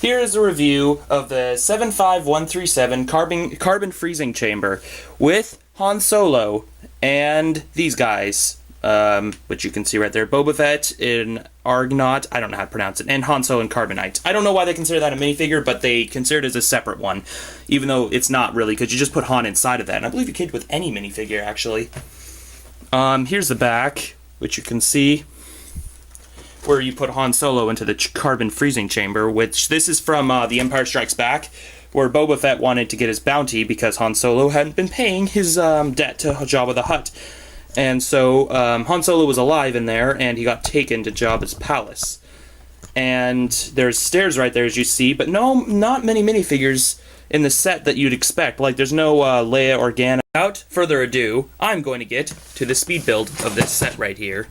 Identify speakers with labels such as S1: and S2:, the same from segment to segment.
S1: Here is a review of the 75137 carbon freezing chamber with Han Solo and these guys, which you can see right there, Boba Fett in Ugnaught, I don't know how to pronounce it, and Han Solo in Carbonite. I don't know why they consider that a minifigure, but they consider it as a separate one, even though it's not really, because you just put Han inside of that, and I believe you could with any minifigure, actually. Here's the back, which you can see, where you put Han Solo into the carbon freezing chamber, which this is from The Empire Strikes Back, where Boba Fett wanted to get his bounty because Han Solo hadn't been paying his debt to Jabba the Hutt. And so Han Solo was alive in there, and he got taken to Jabba's palace. And there's stairs right there, as you see, but not many minifigures in the set that you'd expect. Like, there's no Leia Organa. Without further ado, I'm going to get to the speed build of this set right here.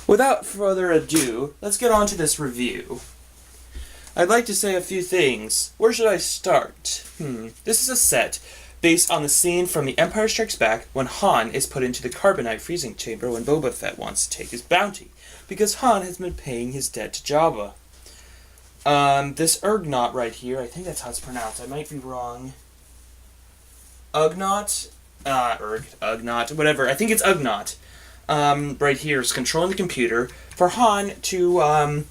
S1: without further ado, let's get on to this review. I'd like to say a few things. Where should I start? This is a set based on the scene from The Empire Strikes Back when Han is put into the carbonite freezing chamber when Boba Fett wants to take his bounty, because Han has been paying his debt to Jabba. This Ugnaught right here, I think that's how it's pronounced, I might be wrong. Ugnaught? Ugnaught, whatever, I think it's Ugnaught. Right here is controlling the computer for Han to,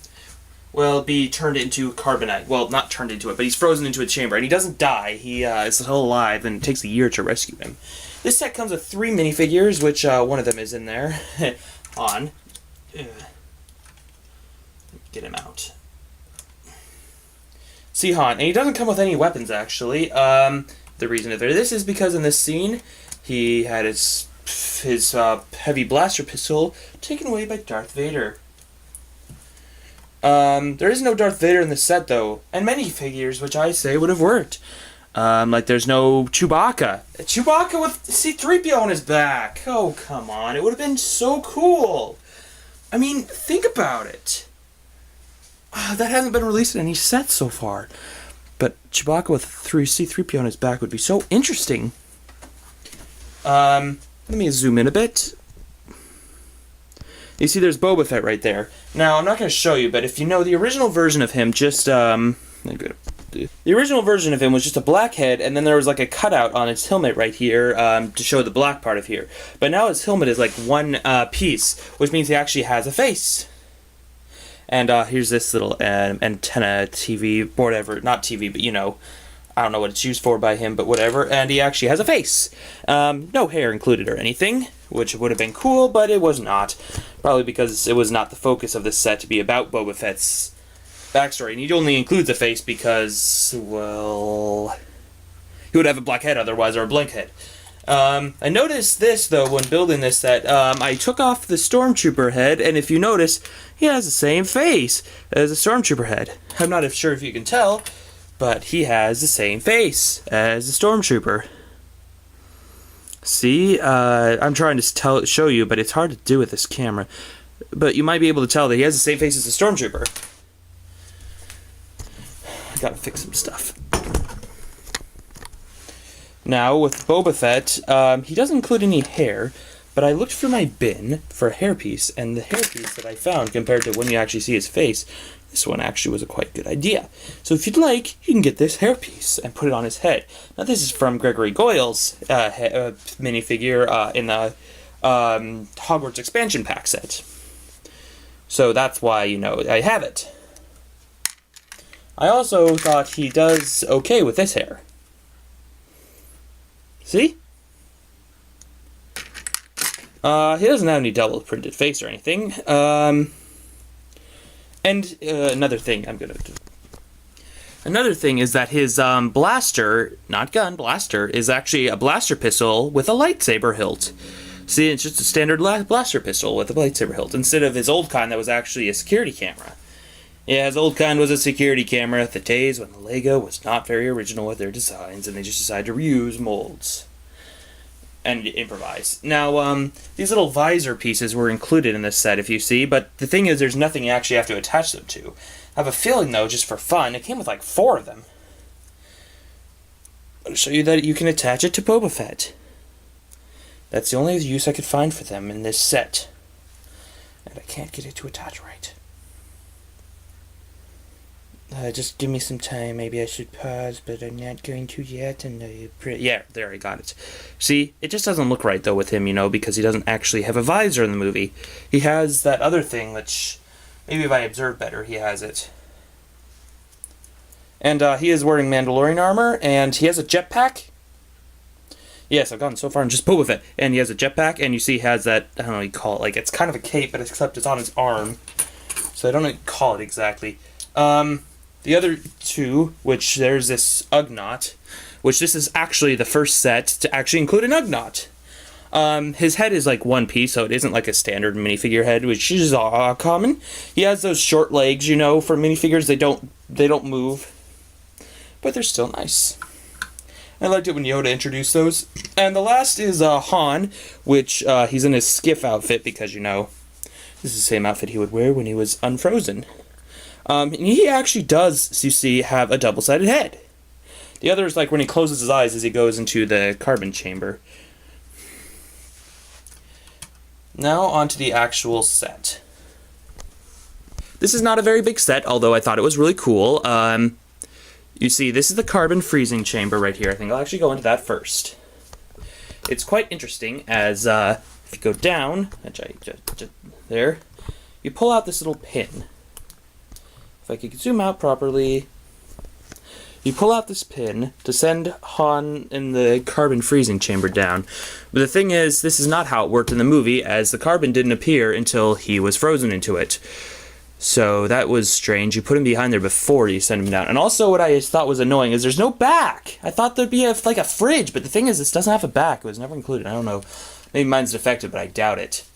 S1: be turned into carbonite. Well, not turned into it, but he's frozen into a chamber, and he doesn't die. He is still alive, and it takes a year to rescue him. This set comes with 3 minifigures, which one of them is in there. Han. Get him out. See Han, and he doesn't come with any weapons, actually. The reason for this is because in this scene, he had his heavy blaster pistol taken away by Darth Vader. There is no Darth Vader in the set, though, and many figures, which I say would have worked. Like there's no Chewbacca. Chewbacca with C-3PO on his back. Oh, come on. It would have been so cool. I mean, think about it. That hasn't been released in any sets so far. But Chewbacca with C-3PO on his back would be so interesting. Let me zoom in a bit. You see there's Boba Fett right there. Now, I'm not going to show you, but if you know, the original version of him just, the original version of him was just a black head, and then there was like a cutout on his helmet right here to show the black part of here. But now his helmet is like one piece, which means he actually has a face. And here's this little antenna TV, whatever, not TV, but you know, I don't know what it's used for by him, but whatever. And he actually has a face. No hair included or anything, which would have been cool, but it was not. Probably because it was not the focus of this set to be about Boba Fett's backstory. And he only includes a face because, well, he would have a black head otherwise, or a blank head. I noticed this, though, when building this set. I took off the Stormtrooper head, and if you notice, he has the same face as a Stormtrooper head. I'm not sure if you can tell, but he has the same face as the Stormtrooper. See, I'm trying to show you, but it's hard to do with this camera. But you might be able to tell that he has the same face as the Stormtrooper. I gotta fix some stuff. Now, with Boba Fett, he doesn't include any hair, but I looked through my bin for a hairpiece, and the hairpiece that I found, compared to when you actually see his face, this one actually was a quite good idea. So if you'd like, you can get this hairpiece and put it on his head. Now, this is from Gregory Goyle's minifigure in the Hogwarts expansion pack set. So that's why, you know, I have it. I also thought he does okay with this hair. See? He doesn't have any double printed face or anything. And another thing Another thing is that his blaster, not gun, blaster, is actually a blaster pistol with a lightsaber hilt. See, it's just a standard blaster pistol with a lightsaber hilt, instead of his old kind that was actually a security camera. Yeah, his old kind was a security camera at the days when LEGO was not very original with their designs, and they just decided to reuse molds and improvise. Now, these little visor pieces were included in this set, if you see, but the thing is, there's nothing you actually have to attach them to. I have a feeling, though, just for fun, it came with like 4 of them. I'll show you that you can attach it to Boba Fett. That's the only use I could find for them in this set. And I can't get it to attach right. Just give me some time. Maybe I should pause, but I'm not going to yet. And yeah, there, I got it. See, it just doesn't look right, though, with him, you know, because he doesn't actually have a visor in the movie. He has that other thing, which maybe if I observe better, he has it. And he is wearing Mandalorian armor, and he has a jetpack. Yes, I've gotten so far in just Boba Fett. And he has a jetpack, and you see he has that, I don't know what you call it, like, it's kind of a cape, but except it's on his arm. So I don't know what you call it exactly. The other 2, which there's this Ugnaught, which this is actually the first set to actually include an Ugnaught. His head is like one piece, so it isn't like a standard minifigure head, which is common. He has those short legs, you know, for minifigures. They don't move, but they're still nice. I liked it when Yoda introduced those. And the last is Han, which he's in his skiff outfit because, you know, This is the same outfit he would wear when he was unfrozen. And he actually does, you see, have a double-sided head. The other is like when he closes his eyes as he goes into the carbon chamber. Now on to the actual set. This is not a very big set, although I thought it was really cool. You see, this is the carbon freezing chamber right here. I think I'll actually go into that first. It's quite interesting as, if you go down, there, you pull out this little pin. If I could zoom out properly, you pull out this pin to send Han in the carbon freezing chamber down. But the thing is, this is not how it worked in the movie, as the carbon didn't appear until he was frozen into it. So that was strange. You put him behind there before you send him down. And also what I thought was annoying is there's no back. I thought there'd be like a fridge, but the thing is this doesn't have a back. It was never included. I don't know. Maybe mine's defective, but I doubt it.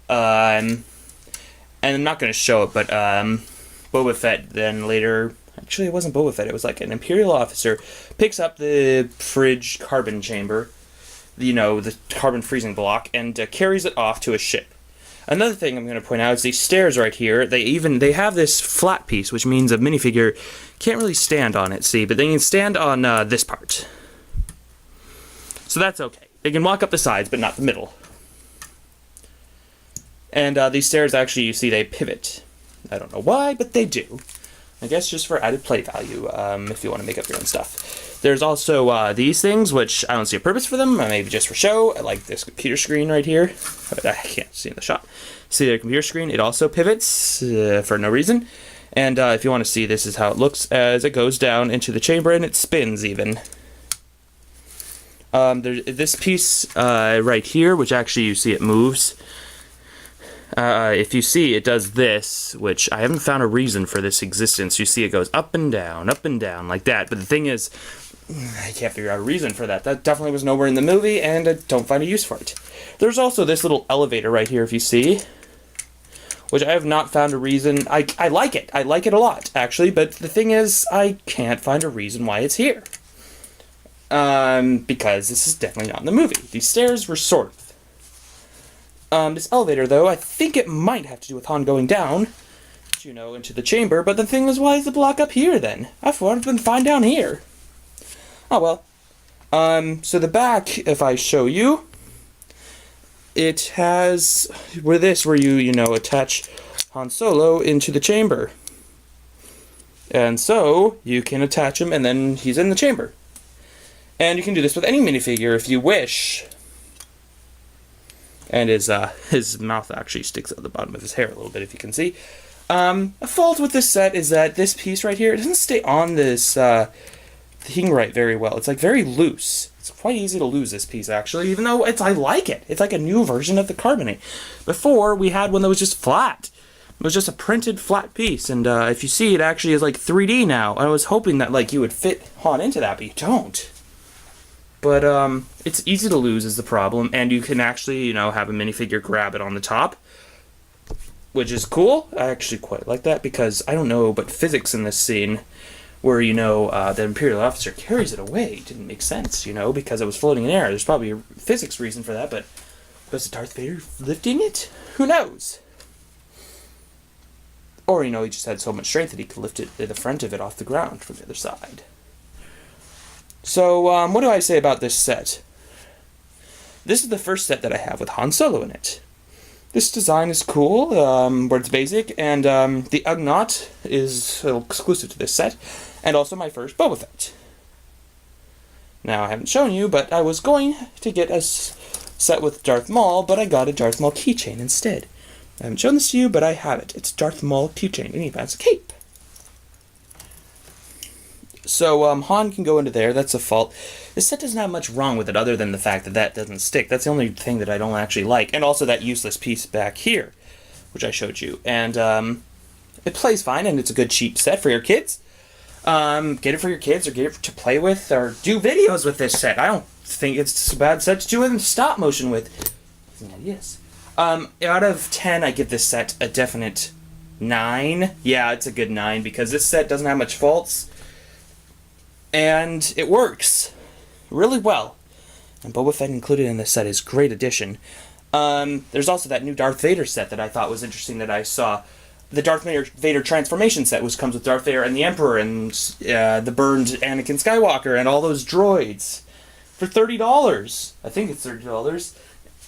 S1: And I'm not going to show it, but Boba Fett then later... Actually, it wasn't Boba Fett. It was like an Imperial officer picks up the fridge carbon chamber, you know, the carbon freezing block, and carries it off to a ship. Another thing I'm going to point out is these stairs right here. They have this flat piece, which means a minifigure can't really stand on it, see? But they can stand on this part. So that's okay. They can walk up the sides, but not the middle. And these stairs, actually, you see, they pivot. I don't know why, but they do. I guess just for added play value, if you want to make up your own stuff. There's also these things, which I don't see a purpose for them, maybe just for show, like this computer screen right here. I can't see in the shot. See the computer screen? It also pivots for no reason. And if you want to see, this is how it looks as it goes down into the chamber, and it spins even. There's this piece right here, which actually you see it moves. If you see, it does this, which I haven't found a reason for this existence. You see it goes up and down, like that. But the thing is, I can't figure out a reason for that. That definitely was nowhere in the movie, and I don't find a use for it. There's also this little elevator right here, if you see, which I have not found a reason. I like it. I like it a lot, actually, but the thing is, I can't find a reason why it's here. Because this is definitely not in the movie. These stairs were sort of. This elevator, though, I think it might have to do with Han going down, you know, into the chamber, but the thing is, why is the block up here, then? I thought it'd been fine down here. Oh, well. So the back, if I show you, it has, where you know, attach Han Solo into the chamber. And so, you can attach him, and then he's in the chamber. And you can do this with any minifigure if you wish. And his mouth actually sticks out the bottom of his hair a little bit, if you can see. A fault with this set is that this piece right here, it doesn't stay on this thing right very well. It's like very loose. It's quite easy to lose this piece, actually, even though I like it. It's like a new version of the carbonate. Before, we had one that was just flat. It was just a printed flat piece, and if you see, it actually is like 3D now. I was hoping that like you would fit Han into that, but you don't. But it's easy to lose is the problem, and you can actually, you know, have a minifigure grab it on the top, which is cool. I actually quite like that, because I don't know, but physics in this scene, where, you know, the Imperial officer carries it away, didn't make sense, you know, because it was floating in air. There's probably a physics reason for that, but was it Darth Vader lifting it? Who knows? Or, you know, he just had so much strength that he could lift it, the front of it off the ground from the other side. So, what do I say about this set? This is the first set that I have with Han Solo in it. This design is cool, where it's basic, and the Ugnaught is exclusive to this set, and also my first Boba Fett. Now, I haven't shown you, but I was going to get a set with Darth Maul, but I got a Darth Maul keychain instead. I haven't shown this to you, but I have it. It's Darth Maul keychain, and he has a cape. So, Han can go into there, that's a fault. This set doesn't have much wrong with it other than the fact that that doesn't stick. That's the only thing that I don't actually like. And also that useless piece back here, which I showed you. And, it plays fine, and it's a good cheap set for your kids. Get it for your kids, or get it to play with, or do videos with this set. I don't think it's a bad set to do it in stop motion with. Yes. Out of 10, I give this set a definite 9. Yeah, it's a good 9, because this set doesn't have much faults. And it works really well. And Boba Fett included in this set is a great addition. There's also that new Darth Vader set that I thought was interesting that I saw. The Darth Vader transformation set, which comes with Darth Vader and the Emperor and the burned Anakin Skywalker and all those droids for $30. I think it's $30.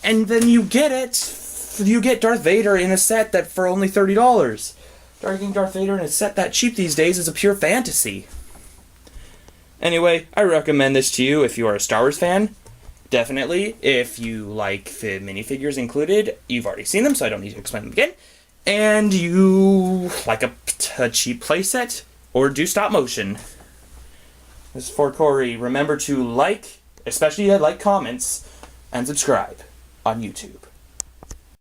S1: And then you get it. You get Darth Vader in a set that for only $30. Getting Darth Vader in a set that cheap these days is a pure fantasy. Anyway, I recommend this to you if you are a Star Wars fan. Definitely. If you like the minifigures included, you've already seen them, so I don't need to explain them again. And you like a cheap playset, or do stop motion. This is for Corey. Remember to like, especially like comments, and subscribe on YouTube.